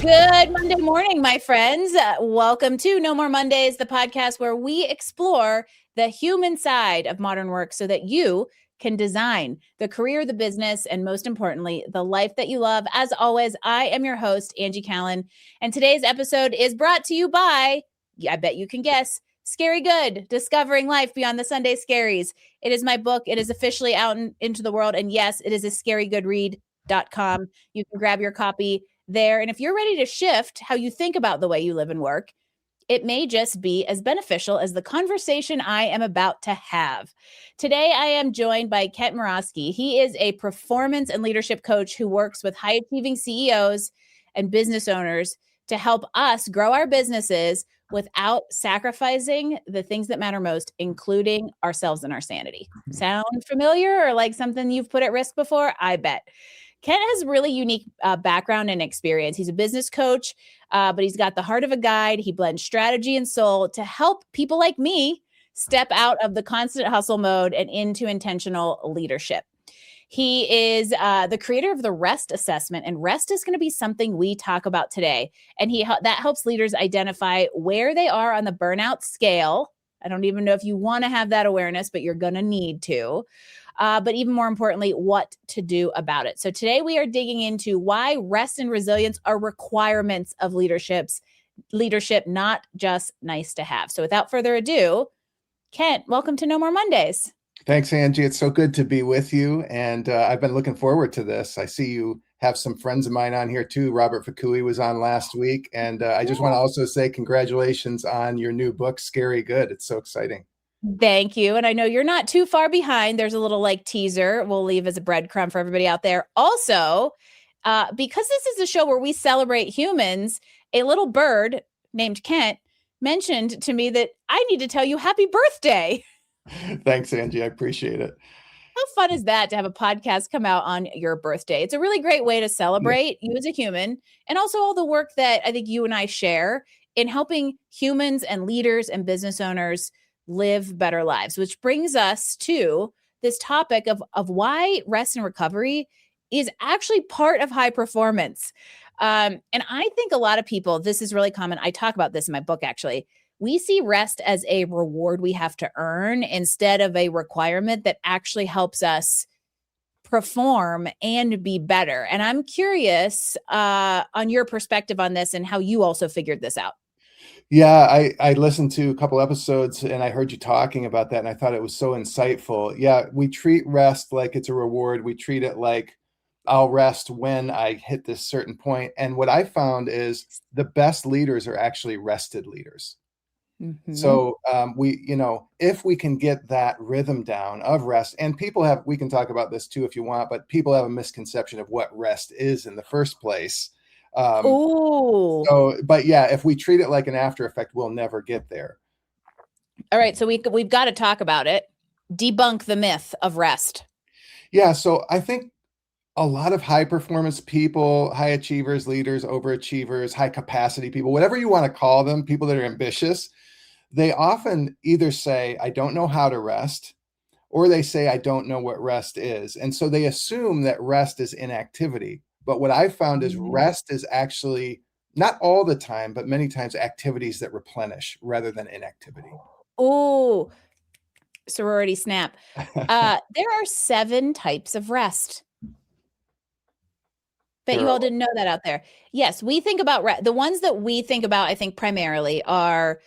Good Monday morning, my friends. Welcome to No More Mondays, the podcast where we explore the human side of modern work so that you can design the career, the business, and most importantly, the life that you love. As always, I am your host, Angie Callen, and today's episode is brought to you by, I bet you can guess, Scary Good, Discovering Life Beyond the Sunday Scaries. It is my book. It is officially out into the world, and yes, it is a scarygoodread.com. You can grab your copy there. And if you're ready to shift how you think about the way you live and work, it may just be as beneficial as the conversation I am about to have. Today, I am joined by Kent Murawski. He is a performance and leadership coach who works with high-achieving CEOs and business owners to help us grow our businesses without sacrificing the things that matter most, including ourselves and our sanity. Sound familiar or like something you've put at risk before? I bet. Kent has really unique background and experience. He's a business coach, but he's got the heart of a guide. He blends strategy and soul to help people like me step out of the constant hustle mode and into intentional leadership. He is the creator of the REST assessment, and REST is going to be something we talk about today. And that helps leaders identify where they are on the burnout scale. I don't even know if you want to have that awareness, but you're going to need to. But even more importantly, what to do about it. So today we are digging into why rest and resilience are requirements of leadership, not just nice to have. So without further ado, Kent, welcome to No More Mondays. Thanks, Angie. It's so good to be with you. And I've been looking forward to this. I see you have some friends of mine on here too. Robert Fakui was on last week. And I just want to also say congratulations on your new book, Scary Good. It's so exciting. Thank you. And I know you're not too far behind. There's a little teaser we'll leave as a breadcrumb for everybody out there. Also, because this is a show where we celebrate humans, a little bird named Kent mentioned to me that I need to tell you happy birthday. Thanks, Angie. I appreciate it. How fun is that to have a podcast come out on your birthday? It's a really great way to celebrate you as a human and also all the work that I think you and I share in helping humans and leaders and business owners live better lives, which brings us to this topic of why rest and recovery is actually part of high performance. And I think a lot of people, this is really common. I talk about this in my book, actually. We see rest as a reward we have to earn instead of a requirement that actually helps us perform and be better. And I'm curious on your perspective on this and how you also figured this out. Yeah, I listened to a couple episodes and I heard you talking about that and I thought it was so insightful. Yeah, we treat rest like it's a reward. We treat it like I'll rest when I hit this certain point. And what I found is the best leaders are actually rested leaders. Mm-hmm. So if we can get that rhythm down of rest, and we can talk about this too if you want, but people have a misconception of what rest is in the first place. But yeah, if we treat it like an after effect, we'll never get there. All right. So we've got to talk about it. Debunk the myth of rest. Yeah. So I think a lot of high performance people, high achievers, leaders, overachievers, high capacity people, whatever you want to call them, people that are ambitious, they often either say, I don't know how to rest, or they say, I don't know what rest is. And so they assume that rest is inactivity. But what I found is rest is actually not all the time, but many times activities that replenish rather than inactivity. Oh, sorority snap. There are 7 types of rest. Bet you all didn't know that out there. Yes, we think about the ones that we think about, I think primarily are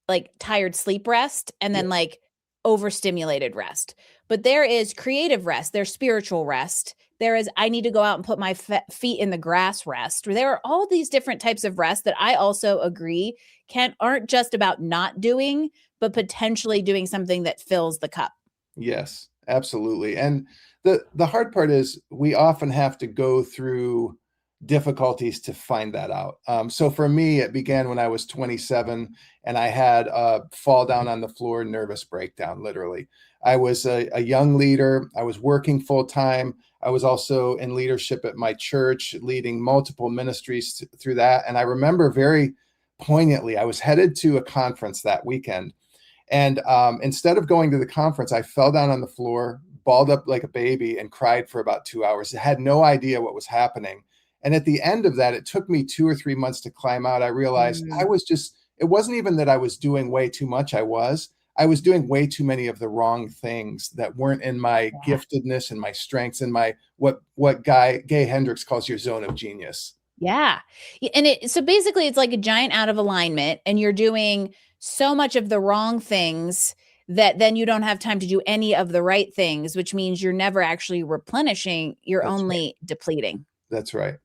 like tired sleep rest and then like overstimulated rest. But there is creative rest, there's spiritual rest. There is, I need to go out and put my feet in the grass rest. There are all these different types of rest that I also agree aren't just about not doing, but potentially doing something that fills the cup. Yes, absolutely. And the hard part is we often have to go through difficulties to find that out. So for me, it began when I was 27 and I had a fall down on the floor, nervous breakdown, literally. I was a young leader. I was working full time. I was also in leadership at my church, leading multiple ministries through that. And I remember very poignantly, I was headed to a conference that weekend. And instead of going to the conference, I fell down on the floor, balled up like a baby and cried for about 2 hours. I had no idea what was happening. And at the end of that, it took me 2 or 3 months to climb out. I realized Mm, it wasn't even that I was doing way too much. I was doing way too many of the wrong things that weren't in my yeah. giftedness and my strengths and my, what Gay Hendricks calls your zone of genius. Yeah. And so basically it's like a giant out of alignment, and you're doing so much of the wrong things that then you don't have time to do any of the right things, which means you're never actually replenishing, you're That's right. only depleting. That's right.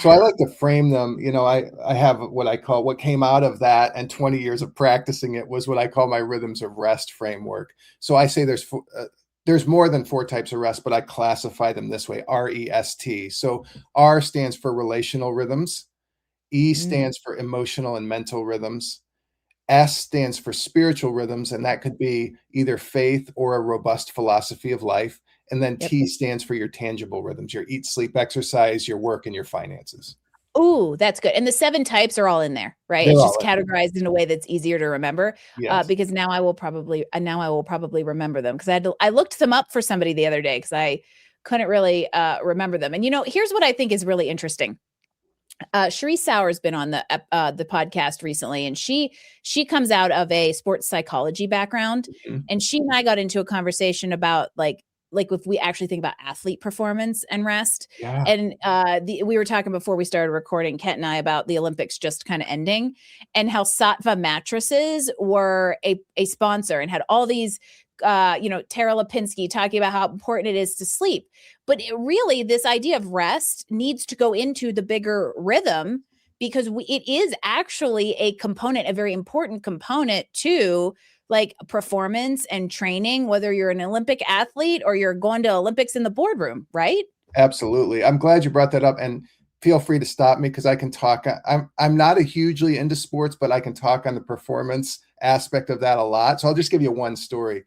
So I Yeah. like to frame them, I have what I call, what came out of that and 20 years of practicing it was what I call my rhythms of rest framework. So I say there's more than 4 types of rest, but I classify them this way: REST. So R stands for relational rhythms, E Mm, stands for emotional and mental rhythms, S stands for spiritual rhythms, and that could be either faith or a robust philosophy of life. And then yep. T stands for your tangible rhythms: your eat, sleep, exercise, your work, and your finances. Ooh, that's good. And the 7 types are all in there, right? They're It's just all in. categorized in a way that's easier to remember, Yes. because now I will probably remember them, because I looked them up for somebody the other day because I couldn't really remember them. And here's what I think is really interesting. Cherise Sauer's been on the podcast recently, and she comes out of a sports psychology background, Mhm. and she and I got into a conversation about like if we actually think about athlete performance and rest. Yeah, And we were talking before we started recording, Kent and I, about the Olympics just kind of ending, and how Sattva mattresses were a sponsor and had all these Tara Lipinski talking about how important it is to sleep. But really, this idea of rest needs to go into the bigger rhythm, because it is actually a very important component to like performance and training, whether you're an Olympic athlete or you're going to Olympics in the boardroom, right? absolutely. I'm glad you brought that up, and feel free to stop me because I can talk. I'm not a hugely into sports, but I can talk on the performance aspect of that a lot. So I'll just give you one story.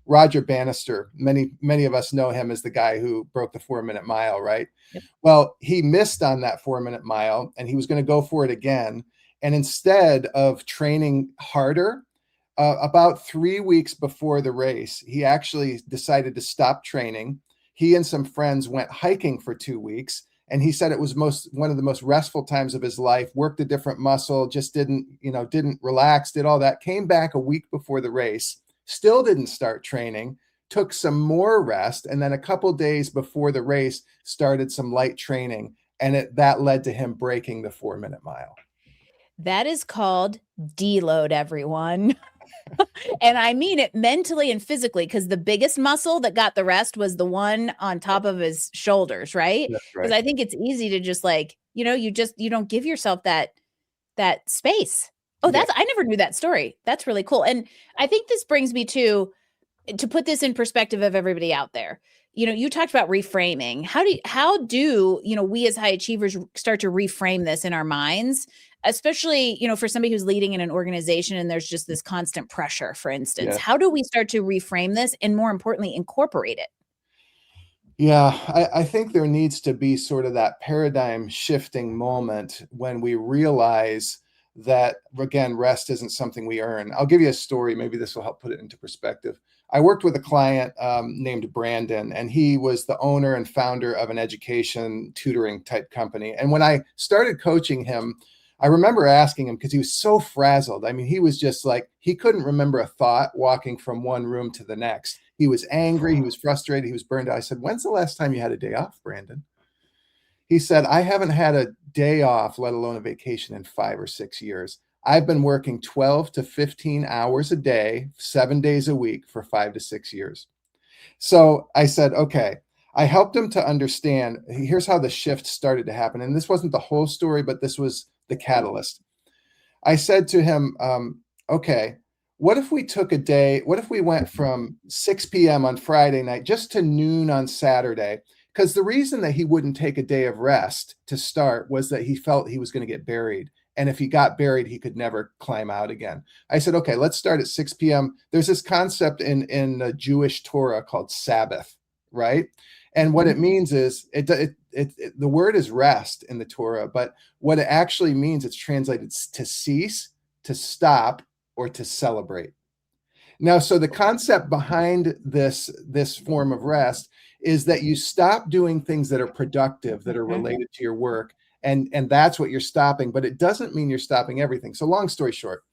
Roger Bannister, many of us know him as the guy who broke the 4-minute mile, right? Yep. Well, he missed on that 4-minute mile and he was going to go for it again. And instead of training harder, about 3 weeks before the race, he actually decided to stop training. He and some friends went hiking for 2 weeks. And he said it was one of the most restful times of his life. Worked a different muscle, just didn't relax, did all that. Came back a week before the race, still didn't start training, took some more rest, and then a couple days before the race started some light training, and that led to him breaking the 4-minute mile. That is called deload, everyone. And I mean it mentally and physically, because the biggest muscle that got the rest was the one on top of his shoulders, right? That's Because right. I think it's easy to just like, you don't give yourself that space. Oh, Yeah. I never knew that story. That's really cool. And I think this brings me to put this in perspective of everybody out there. You talked about reframing. How do we as high achievers start to reframe this in our minds, especially, for somebody who's leading in an organization and there's just this constant pressure, for instance? Yeah. How do we start to reframe this and, more importantly, incorporate it? Yeah, I think there needs to be sort of that paradigm shifting moment when we realize that, again, rest isn't something we earn. I'll give you a story. Maybe this will help put it into perspective. I worked with a client named Brandon, and he was the owner and founder of an education tutoring type company. And when I started coaching him, I remember asking him, because he was so frazzled. I mean, he was just like, he couldn't remember a thought walking from one room to the next. He was angry, he was frustrated, he was burned out. I said, "When's the last time you had a day off, Brandon?" He said, "I haven't had a day off, let alone a vacation, in 5 or 6 years. I've been working 12 to 15 hours a day, 7 days a week for 5 to 6 years." So I said, okay. I helped him to understand. Here's how the shift started to happen. And this wasn't the whole story, but this was the catalyst. I said to him, okay, what if we took a day? What if we went from 6 p.m. on Friday night just to noon on Saturday? Because the reason that he wouldn't take a day of rest to start was that he felt he was going to get buried. And if he got buried, he could never climb out again. I said, okay, let's start at 6 p.m. There's this concept in the Jewish Torah called Sabbath, right? And what Mhm. it means is the word is rest in the Torah, but what it actually means, it's translated to cease, to stop, or to celebrate. Now, so the concept behind this form of rest is that you stop doing things that are productive, that are Mhm. related to your work, and that's what you're stopping. But it doesn't mean you're stopping everything. So, long story short,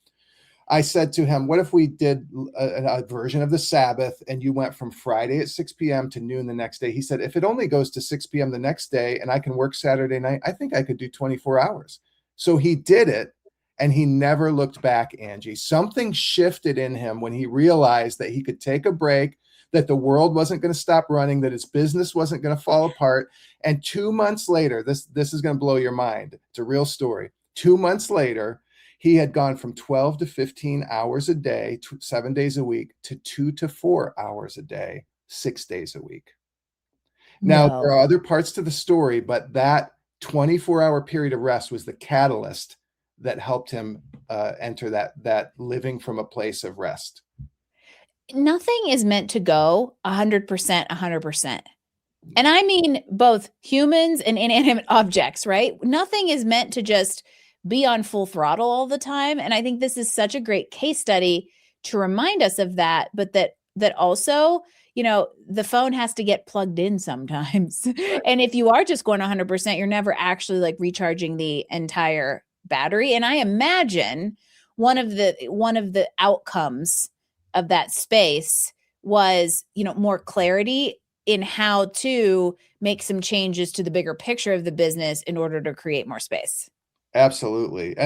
I said to him, "What if we did a version of the Sabbath, and you went from Friday at 6 p.m. to noon the next day?" He said, "If it only goes to 6 p.m. the next day, and I can work Saturday night, I think I could do 24 hours." So he did it. And he never looked back, Angie. Something shifted in him when he realized that he could take a break, that the world wasn't going to stop running, that his business wasn't going to fall apart. And 2 months later, this is going to blow your mind. It's a real story. 2 months later, he had gone from 12 to 15 hours a day, 7 days a week, to 2 to 4 hours a day, 6 days a week. Now, there No. are other parts to the story, but that 24-hour period of rest was the catalyst that helped him enter that living from a place of rest. Nothing is meant to go 100%, 100%. And I mean both humans and inanimate objects, right? Nothing is meant to just be on full throttle all the time. And I think this is such a great case study to remind us of that, but that also, the phone has to get plugged in sometimes. Right. And if you are just going 100%, you're never actually like recharging the entire battery. And I imagine one of the outcomes of that space was, more clarity in how to make some changes to the bigger picture of the business in order to create more space. Absolutely.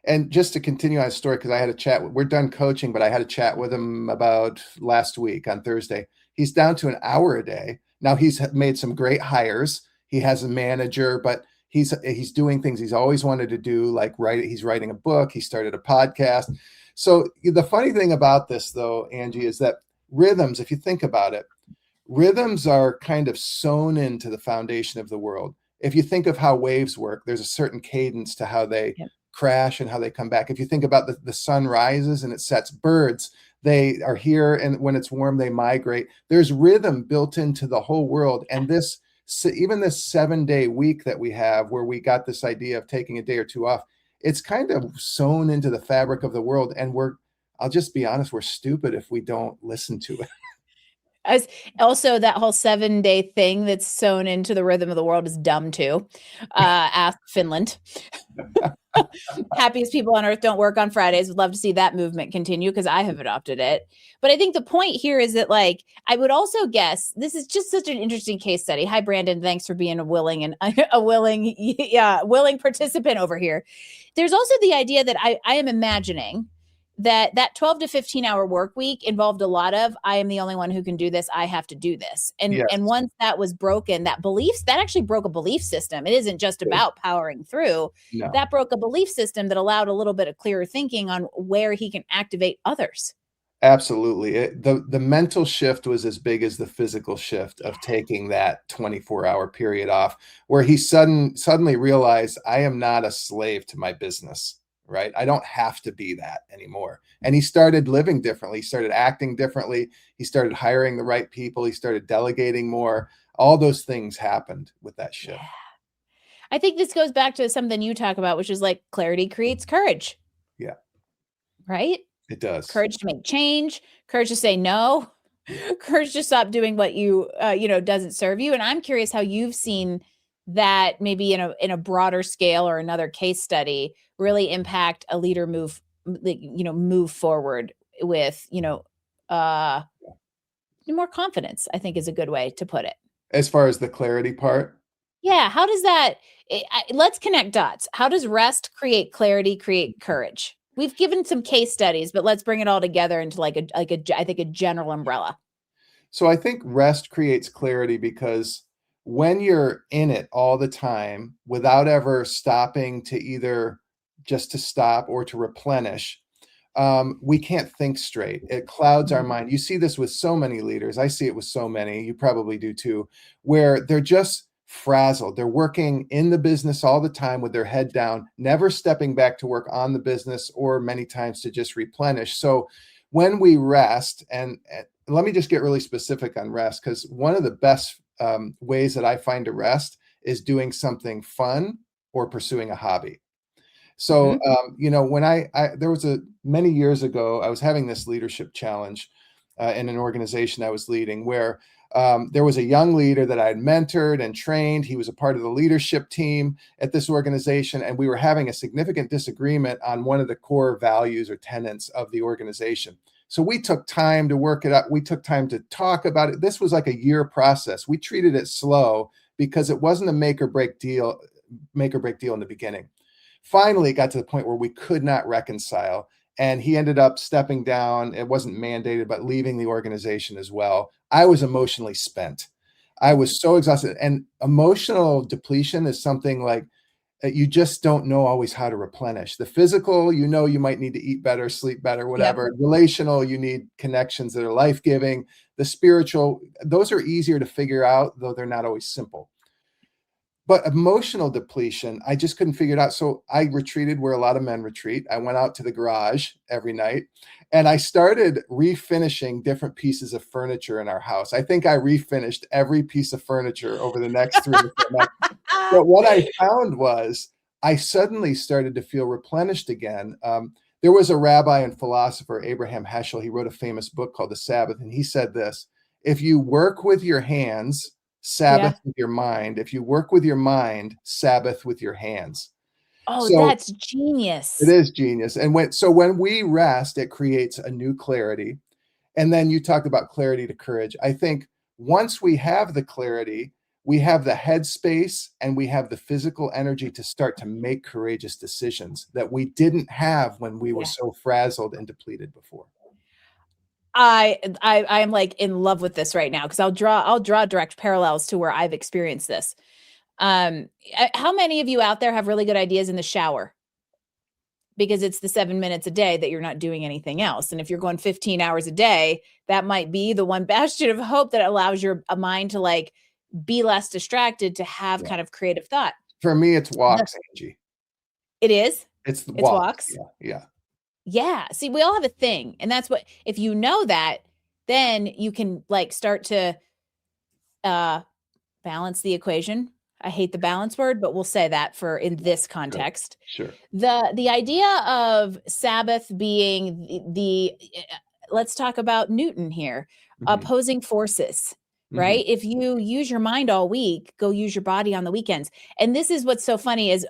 And just to continue on his story, because I had a chat, we're done coaching, but I had a chat with him about last week on Thursday. He's down to an hour a day. Now he's made some great hires. He has a manager, but he's doing things he's always wanted to do, like he's writing a book, he started a podcast. So the funny thing about this though, Angie, is that rhythms, if you think about it, rhythms are kind of sewn into the foundation of the world. If you think of how waves work, there's a certain cadence to how they Yep. crash and how they come back. If you think about the sun rises and it sets, birds, they are here, and when it's warm, they migrate. There's rhythm built into the whole world. And even this 7-day week that we have, where we got this idea of taking a day or two off, it's kind of sewn into the fabric of the world. And I'll just be honest, we're stupid if we don't listen to it. As also that whole 7-day thing that's sewn into the rhythm of the world is dumb too. Ask Finland. Happiest people on earth don't work on Fridays. Would love to see that movement continue because I have adopted it. But I think the point here is that, like, I would also guess this is just such an interesting case study. Hi, Brandon. Thanks for being a willing and willing participant over here. There's also the idea that I am imagining that 12 to 15 hour work week involved a lot of, I am the only one who can do this, I have to do this. And Yes. once that was broken, that actually broke a belief system. It isn't just about powering through. No. That broke a belief system that allowed a little bit of clearer thinking on where he can activate others. Absolutely. The mental shift was as big as the physical shift of taking that 24-hour period off, where he suddenly realized, I am not a slave to my business, right? I don't have to be that anymore. And he started living differently. He started acting differently. He started hiring the right people. He started delegating more. All those things happened with that shift. Yeah. I think this goes back to something you talk about, which is like clarity creates courage. Yeah. Right? It does. Courage to make change, courage to say no, courage to stop doing what doesn't serve you. And I'm curious how you've seen that maybe in a broader scale or another case study really impact a leader move forward with, more confidence, I think is a good way to put it. As far as the clarity part, Yeah. How does that, let's connect dots. How does rest create clarity, create courage? We've given some case studies, but let's bring it all together into I think a general umbrella. so I think rest creates clarity because when you're in it all the time without ever stopping to either just to stop or to replenish, we can't think straight. It clouds our Mhm. mind. You see this with so many leaders. I see it with so many. You probably do too, where they're just frazzled. They're working in the business all the time with their head down, never stepping back to work on the business or many times to just replenish. So when we rest, and let me just get really specific on rest, because one of the best ways that I find to rest is doing something fun or pursuing a hobby. So, when there was many years ago, I was having this leadership challenge in an organization I was leading where there was a young leader that I had mentored and trained. He was a part of the leadership team at this organization, and we were having a significant disagreement on one of the core values or tenets of the organization. So we took time to work it out. We took time to talk about it. This was like a year process. We treated it slow because it wasn't a make or break deal in the beginning. Finally, it got to the point where we could not reconcile. And he ended up stepping down. It wasn't mandated, but leaving the organization as well. I was emotionally spent. I was so exhausted. And emotional depletion is something like you just don't know always how to replenish. The physical, you might need to eat better, sleep better, whatever. Yep. Relational, you need connections that are life-giving. The spiritual, those are easier to figure out, though they're not always simple. But emotional depletion, I just couldn't figure it out. So I retreated where a lot of men retreat. I went out to the garage every night and I started refinishing different pieces of furniture in our house. I think I refinished every piece of furniture over the next 3 or 4 months. But what I found was I suddenly started to feel replenished again. There was a rabbi and philosopher, Abraham Heschel. He wrote a famous book called The Sabbath. And he said this: if you work with your hands, Sabbath with your mind. If you work with your mind, Sabbath with your hands. Oh, so that's genius. It is genius. And when we rest, it creates a new clarity. And then you talked about clarity to courage. I think once we have the clarity, we have the headspace and we have the physical energy to start to make courageous decisions that we didn't have when we were so frazzled and depleted before. I'm like in love with this right now because I'll draw direct parallels to where I've experienced this. How many of you out there have really good ideas in the shower? Because it's the 7 minutes a day that you're not doing anything else. And if you're going 15 hours a day, that might be the one bastion of hope that allows your mind to like be less distracted, to have kind of creative thought. For me, it's walks, Angie. It is? It's walks. Yeah. Yeah. See, we all have a thing. And that's what, if you know that, then you can like start to balance the equation. I hate the balance word, but we'll say that for in this context. Sure. The idea of Sabbath being the let's talk about Newton here, opposing forces. Right? If you use your mind all week, go use your body on the weekends. And this is what's so funny is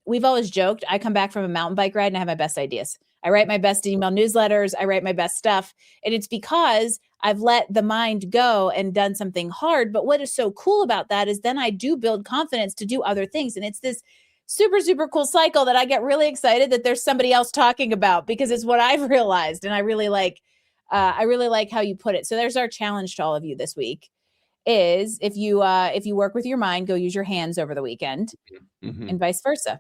we've always joked, I come back from a mountain bike ride and I have my best ideas. I write my best email newsletters. I write my best stuff. And it's because I've let the mind go and done something hard. But what is so cool about that is then I do build confidence to do other things. And it's this super, super cool cycle that I get really excited that there's somebody else talking about because it's what I've realized. And I really like how you put it. So there's our challenge to all of you this week. Is if you work with your mind, go use your hands over the weekend and vice versa.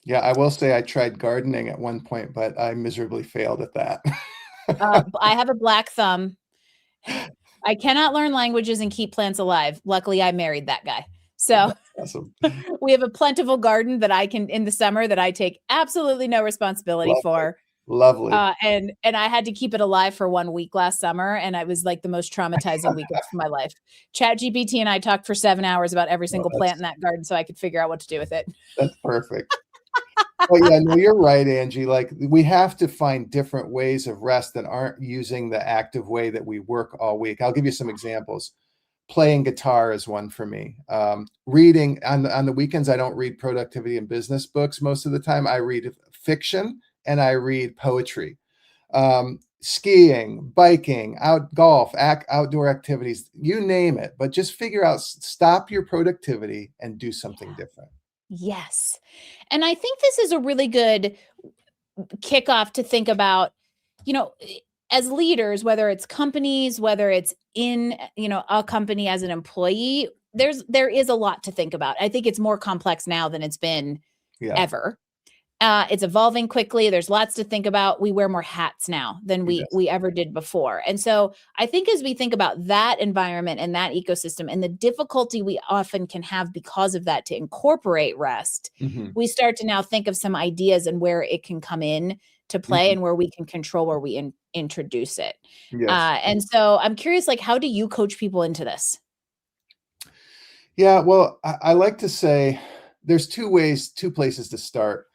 Yeah, I will say I tried gardening at one point, but I miserably failed at that. I have a black thumb. I cannot learn languages and keep plants alive. Luckily, I married that guy. So awesome. We have a plentiful garden that I can, in the summer, that I take absolutely no responsibility for. Lovely. And I had to keep it alive for 1 week last summer. And it was like the most traumatizing week of my life. ChatGPT and I talked for 7 hours about every single plant in that garden so I could figure out what to do with it. That's perfect. Well, yeah, no, you're right, Angie. Like we have to find different ways of rest that aren't using the active way that we work all week. I'll give you some examples. Playing guitar is one for me. Reading on the weekends, I don't read productivity and business books most of the time. I read fiction and I read poetry. Skiing, biking, golf, outdoor activities, you name it. But just figure out, stop your productivity and do something different. Yes. And I think this is a really good kickoff to think about, as leaders, whether it's companies, whether it's in, a company as an employee, there is a lot to think about. I think it's more complex now than it's been ever. It's evolving quickly. There's lots to think about. We wear more hats now than we ever did before. And so I think as we think about that environment and that ecosystem and the difficulty we often can have because of that to incorporate rest, we start to now think of some ideas and where it can come in to play and where we can control where we introduce it. Yes. And so I'm curious, like, how do you coach people into this? Yeah, well, I like to say there's two places to start.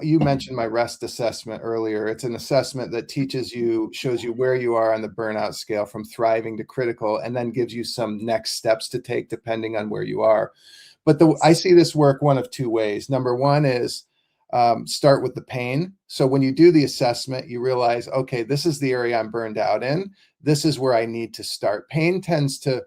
You mentioned my rest assessment earlier. It's an assessment that shows you where you are on the burnout scale from thriving to critical, and then gives you some next steps to take depending on where you are. But I see this work one of two ways. Number one is start with the pain. So when you do the assessment, you realize, okay, this is the area I'm burned out in. This is where I need to start. Pain tends to,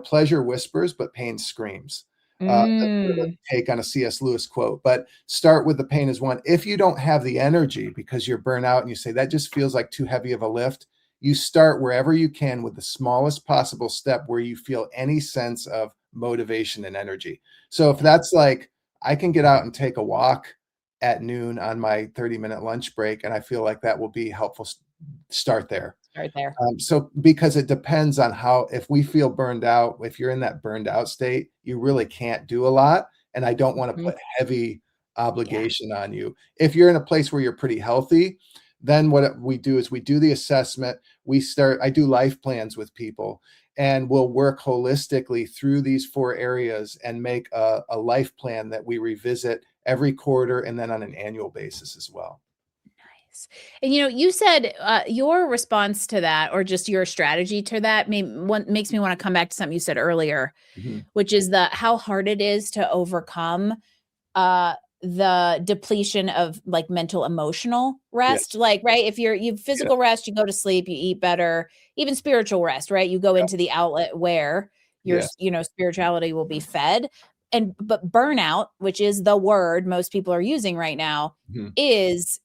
pleasure whispers, but pain screams. That's sort of a take on a C.S. Lewis quote, but start with the pain is one. If you don't have the energy because you're burnt out and you say that just feels like too heavy of a lift, you start wherever you can with the smallest possible step where you feel any sense of motivation and energy. So if that's like, I can get out and take a walk at noon on my 30-minute lunch break, and I feel like that will be helpful. Start there. Start there. So because it depends on if we feel burned out, if you're in that burned out state, you really can't do a lot. And I don't want to put heavy obligation on you. If you're in a place where you're pretty healthy, then what we do is we do the assessment. I do life plans with people, and we'll work holistically through these 4 areas and make a life plan that we revisit every quarter and then on an annual basis as well. Nice. And you said your response to that, or just your strategy to that, makes me want to come back to something you said earlier, which is how hard it is to overcome the depletion of like mental emotional rest. Yes. Like, right, if you've physical rest, you go to sleep, you eat better. Even spiritual rest, right, you go into the outlet where your spirituality will be fed. But burnout, which is the word most people are using right now, is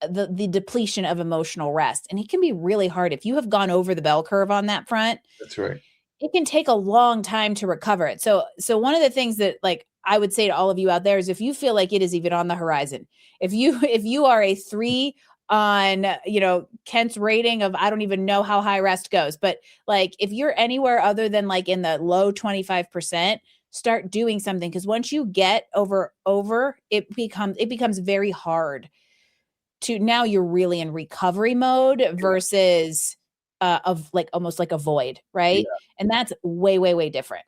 the depletion of emotional rest. And it can be really hard if you have gone over the bell curve on that front. That's right. It can take a long time to recover it. So one of the things that like I would say to all of you out there is, if you feel like it is even on the horizon, if you are a 3 on Kent's rating of, I don't even know how high rest goes, but like if you're anywhere other than like in the low 25%, start doing something, because once you get over it becomes very hard to, now you're really in recovery mode versus of like almost like a void, right? And that's way, way, way different.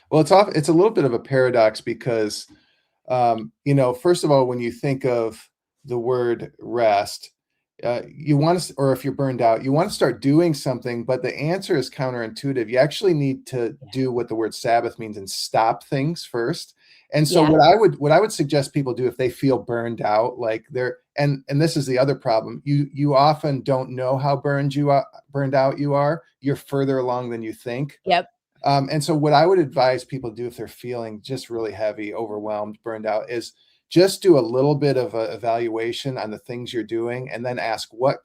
Well, it's a little bit of a paradox because first of all, when you think of the word rest, you want to, or if you're burned out, you want to start doing something, but the answer is counterintuitive. You actually need to do what the word Sabbath means and stop things first. And so what I would suggest people do if they feel burned out, like and this is the other problem, you often don't know how burned out you are. You're further along than you think. Yep. And so what I would advise people to do if they're feeling just really heavy, overwhelmed, burned out, is just do a little bit of an evaluation on the things you're doing, and then ask what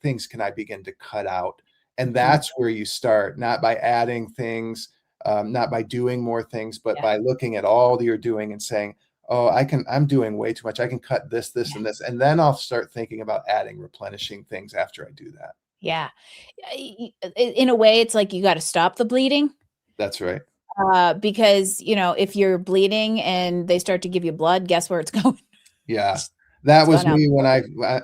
things can I begin to cut out? And that's where you start, not by adding things, not by doing more things, but by looking at all that you're doing and saying, oh, I'm doing way too much. I can cut this, and this. And then I'll start thinking about adding, replenishing things after I do that. Yeah. In a way, it's like you got to stop the bleeding. That's right. Because, if you're bleeding and they start to give you blood, guess where it's going? Yeah. That was me when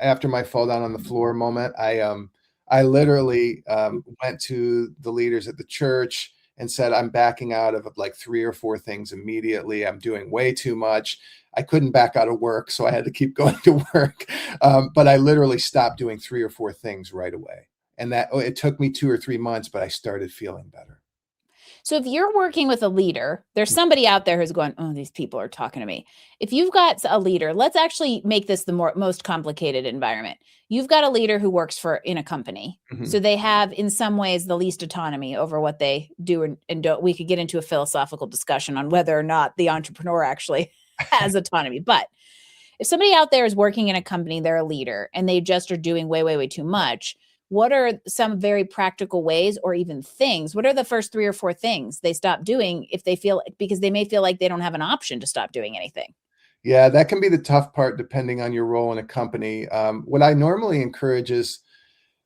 after my fall down on the floor moment, I literally went to the leaders at the church and said, I'm backing out of like 3 or 4 things immediately. I'm doing way too much. I couldn't back out of work, so I had to keep going to work. But I literally stopped doing 3 or 4 things right away. And it took me 2 or 3 months, but I started feeling better. So if you're working with a leader, there's somebody out there who's going, oh, these people are talking to me. If you've got a leader, let's actually make this the most complicated environment. You've got a leader who works in a company. So they have, in some ways, the least autonomy over what they do and don't. We could get into a philosophical discussion on whether or not the entrepreneur actually has autonomy. But if somebody out there is working in a company, they're a leader, and they just are doing way, way, way too much, what are some very practical ways, or even things? What are the first 3 or 4 things they stop doing because they may feel like they don't have an option to stop doing anything? Yeah, that can be the tough part depending on your role in a company. What I normally encourage is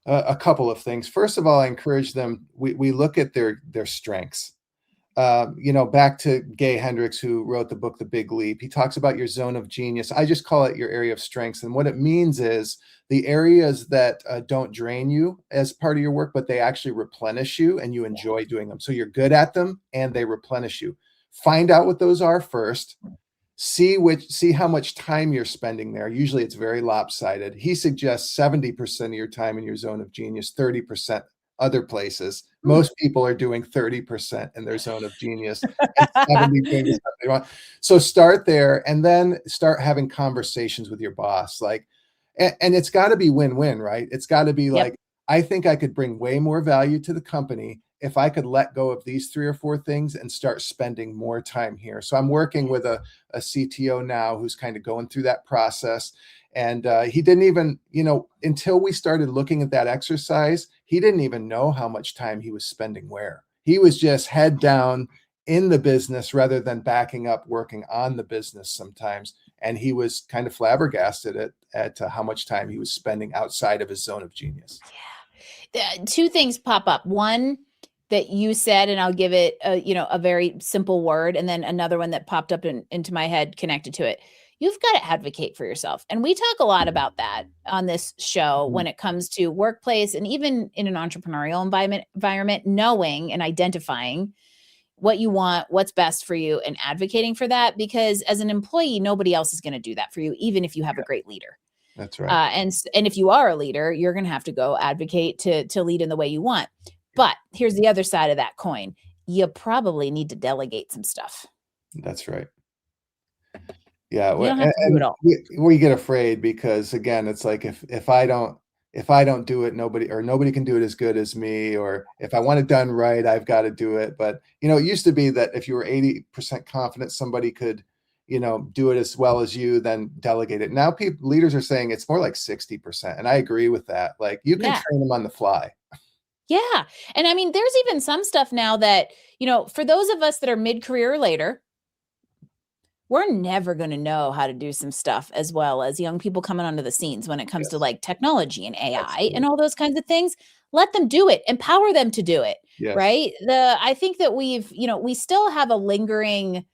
a couple of things. First of all, I encourage them, we look at their strengths. Back to Gay Hendricks, who wrote the book, The Big Leap. He talks about your zone of genius. I just call it your area of strengths. And what it means is the areas that don't drain you as part of your work, but they actually replenish you and you enjoy doing them. So you're good at them and they replenish you. Find out what those are first. see how much time you're spending there. Usually it's very lopsided. He suggests 70% of your time in your zone of genius, 30% other places. Most people are doing 30% in their zone of genius and 70 doing the stuff they want. So start there and then start having conversations with your boss. Like, and it's got to be win-win, right? It's got to be Yep. like, I think I could bring way more value to the company if I could let go of these 3 or 4 things and start spending more time here. So I'm working with a CTO now who's kind of going through that process. And he didn't even, until we started looking at that exercise, he didn't even know how much time he was spending where. He was just head down in the business rather than backing up working on the business sometimes. And he was kind of flabbergasted at how much time he was spending outside of his zone of genius. Yeah. 2 things pop up. One that you said, and I'll give it a very simple word, and then another one that popped up into my head connected to it. You've got to advocate for yourself. And we talk a lot about that on this show when it comes to workplace and even in an entrepreneurial environment, knowing and identifying what you want, what's best for you, and advocating for that. Because as an employee, nobody else is going to do that for you, even if you have a great leader. That's right. And if you are a leader, you're going to have to go advocate to lead in the way you want. But here's the other side of that coin. You probably need to delegate some stuff. That's right. Yeah. You don't have to do it all. We get afraid because, again, it's like if I don't do it, nobody can do it as good as me, or if I want it done right, I've got to do it. But, it used to be that if you were 80% confident somebody could, do it as well as you, then delegate it. Now leaders are saying it's more like 60%. And I agree with that. Like, you can train them on the fly. Yeah. And I mean, there's even some stuff now that, for those of us that are mid-career or later, we're never going to know how to do some stuff as well as young people coming onto the scenes when it comes to like technology and AI Absolutely. and all those kinds of things. Let them do it, empower them to do it. Yes. Right. I think that we still have a lingering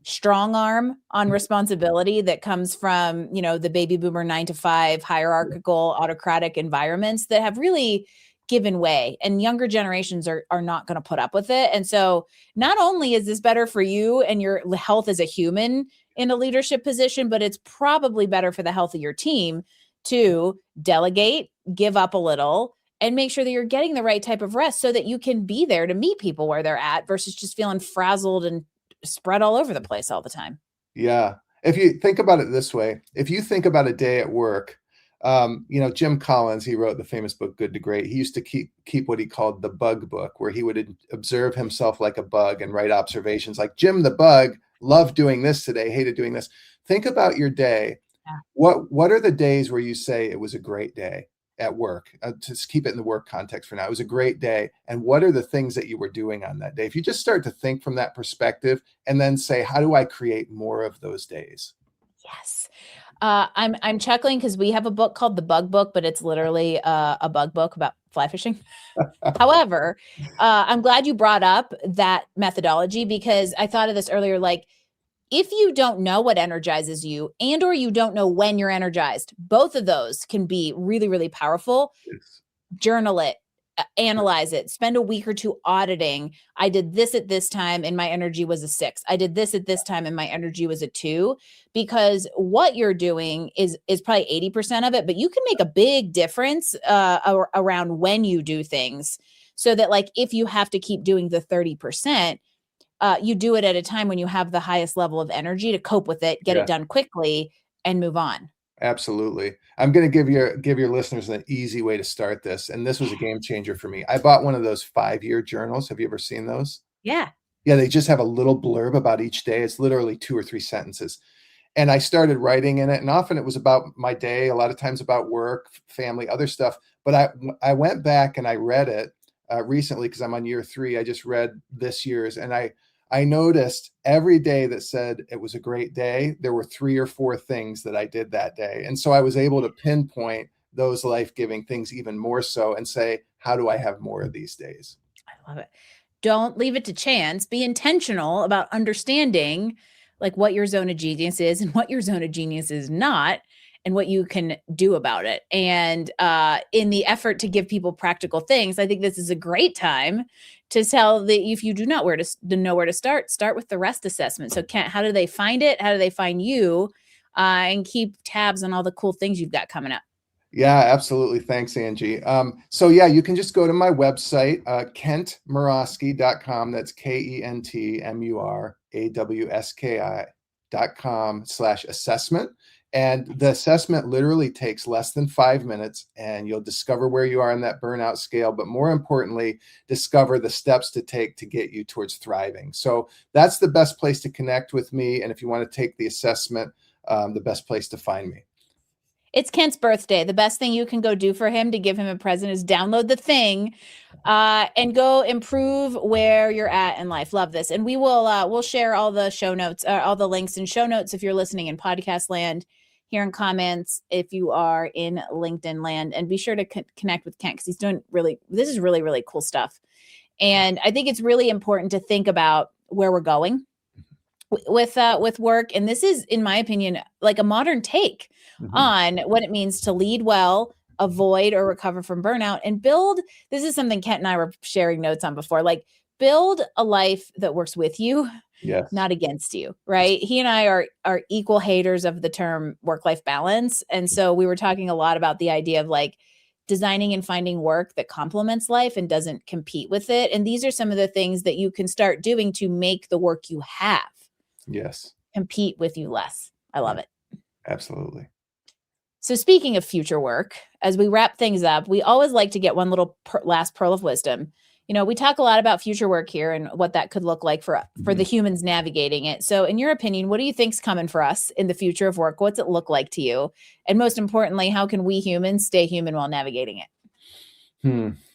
strong arm on responsibility that comes from, the baby boomer 9 to 5 hierarchical autocratic environments that have really given way, and younger generations are not going to put up with it. And so not only is this better for you and your health as a human in a leadership position, but it's probably better for the health of your team to delegate, give up a little, and make sure that you're getting the right type of rest so that you can be there to meet people where they're at versus just feeling frazzled and spread all over the place all the time. Yeah. If you think about it this way, if you think about a day at work, Jim Collins, he wrote the famous book, Good to Great. He used to keep what he called the bug book, where he would observe himself like a bug and write observations like, Jim the bug loved doing this today, hated doing this. Think about your day. Yeah. What are the days where you say it was a great day at work? To keep it in the work context for now, it was a great day. And what are the things that you were doing on that day? If you just start to think from that perspective and then say, how do I create more of those days? Yes. I'm chuckling because we have a book called The Bug Book, but it's literally a bug book about fly fishing. However, I'm glad you brought up that methodology because I thought of this earlier. Like, if you don't know what energizes you and or you don't know when you're energized, both of those can be really, really powerful. Yes. Journal it, analyze it, spend a week or 2 auditing. I did this at this time and my energy was a 6. I did this at this time and my energy was a 2, because what you're doing is probably 80% of it, but you can make a big difference around when you do things so that, like, if you have to keep doing the 30%, you do it at a time when you have the highest level of energy to cope with it, get it done quickly and move on. Absolutely. I'm going to give your listeners an easy way to start this. And this was a game changer for me. I bought one of those 5-year journals. Have you ever seen those? Yeah. Yeah. They just have a little blurb about each day. It's literally 2 or 3 sentences. And I started writing in it. And often it was about my day, a lot of times about work, family, other stuff. But I went back and I read it recently because I'm on year 3. I just read this year's, and I noticed every day that said it was a great day, there were 3 or 4 things that I did that day. And so I was able to pinpoint those life-giving things even more so and say, how do I have more of these days? I love it. Don't leave it to chance. Be intentional about understanding like what your zone of genius is and what your zone of genius is not, and what you can do about it. And in the effort to give people practical things, I think this is a great time to tell that if you do not know where to start with the rest assessment. So Kent, how do they find it? How do they find you? And keep tabs on all the cool things you've got coming up. Yeah, absolutely. Thanks, Angie. So yeah, you can just go to my website, kentmurawski.com. That's KentMurawski.com/assessment. And the assessment literally takes less than 5 minutes, and you'll discover where you are on that burnout scale, but more importantly, discover the steps to take to get you towards thriving. So that's the best place to connect with me. And if you want to take the assessment, the best place to find me. It's Kent's birthday. The best thing you can go do for him to give him a present is download the thing and go improve where you're at in life. Love this. And we will we'll share all the show notes, all the links and show notes if you're listening in podcast land, here in comments if you are in LinkedIn land. And be sure to connect with Kent because he's doing this is really, really cool stuff. And I think it's really important to think about where we're going with work. And this is, in my opinion, like a modern take on what it means to lead well, avoid or recover from burnout, and build. This is something Kent and I were sharing notes on before, like build a life that works with you, yes, not against you, right? He and I are equal haters of the term work-life balance. And so we were talking a lot about the idea of like designing and finding work that complements life and doesn't compete with it. And these are some of the things that you can start doing to make the work you have compete with you less. I love it. Absolutely. So speaking of future work, as we wrap things up, we always like to get one little last pearl of wisdom. You know, we talk a lot about future work here and what that could look like for the humans navigating it. So in your opinion, what do you think's coming for us in the future of work? What's it look like to you? And most importantly, how can we humans stay human while navigating it?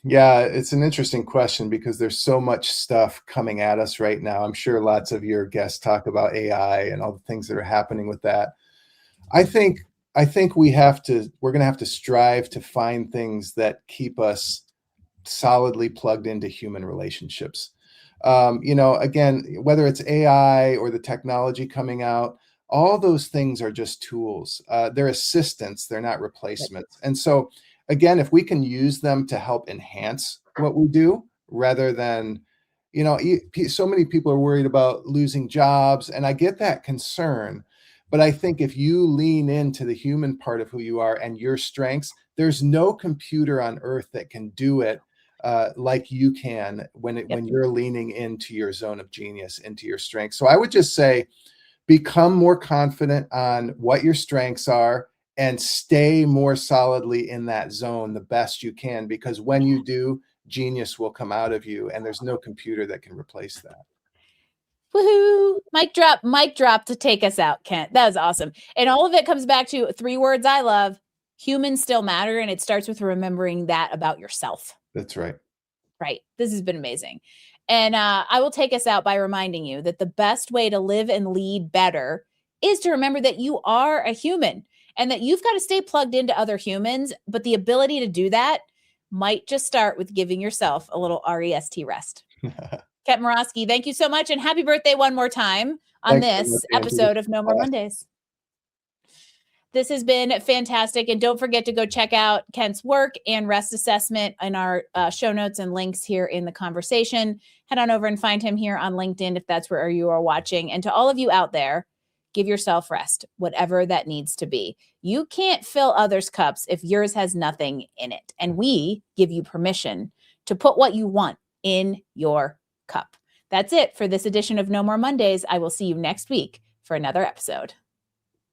Yeah, it's an interesting question because there's so much stuff coming at us right now. I'm sure lots of your guests talk about AI and all the things that are happening with that. I think we're going to have to strive to find things that keep us solidly plugged into human relationships. Again, whether it's AI or the technology coming out, all those things are just tools. They're assistants, they're not replacements. And so, again, if we can use them to help enhance what we do rather than, so many people are worried about losing jobs, and I get that concern. But I think if you lean into the human part of who you are and your strengths, there's no computer on earth that can do it like you can when you're leaning into your zone of genius, into your strengths. So I would just say, become more confident on what your strengths are and stay more solidly in that zone the best you can, because when you do, genius will come out of you, and there's no computer that can replace that. Woohoo! Mic drop to take us out, Kent. That was awesome. And all of it comes back to 3 words I love: humans still matter. And it starts with remembering that about yourself. That's right. Right. This has been amazing. And I will take us out by reminding you that the best way to live and lead better is to remember that you are a human and that you've got to stay plugged into other humans. But the ability to do that might just start with giving yourself a little rest. Kent Murawski, thank you so much. And happy birthday one more time on this episode of No More Mondays. This has been fantastic. And don't forget to go check out Kent's work and rest assessment in our show notes and links here in the conversation. Head on over and find him here on LinkedIn if that's where you are watching. And to all of you out there, give yourself rest, whatever that needs to be. You can't fill others' cups if yours has nothing in it. And we give you permission to put what you want in your cup. That's it for this edition of No More Mondays. I will see you next week for another episode.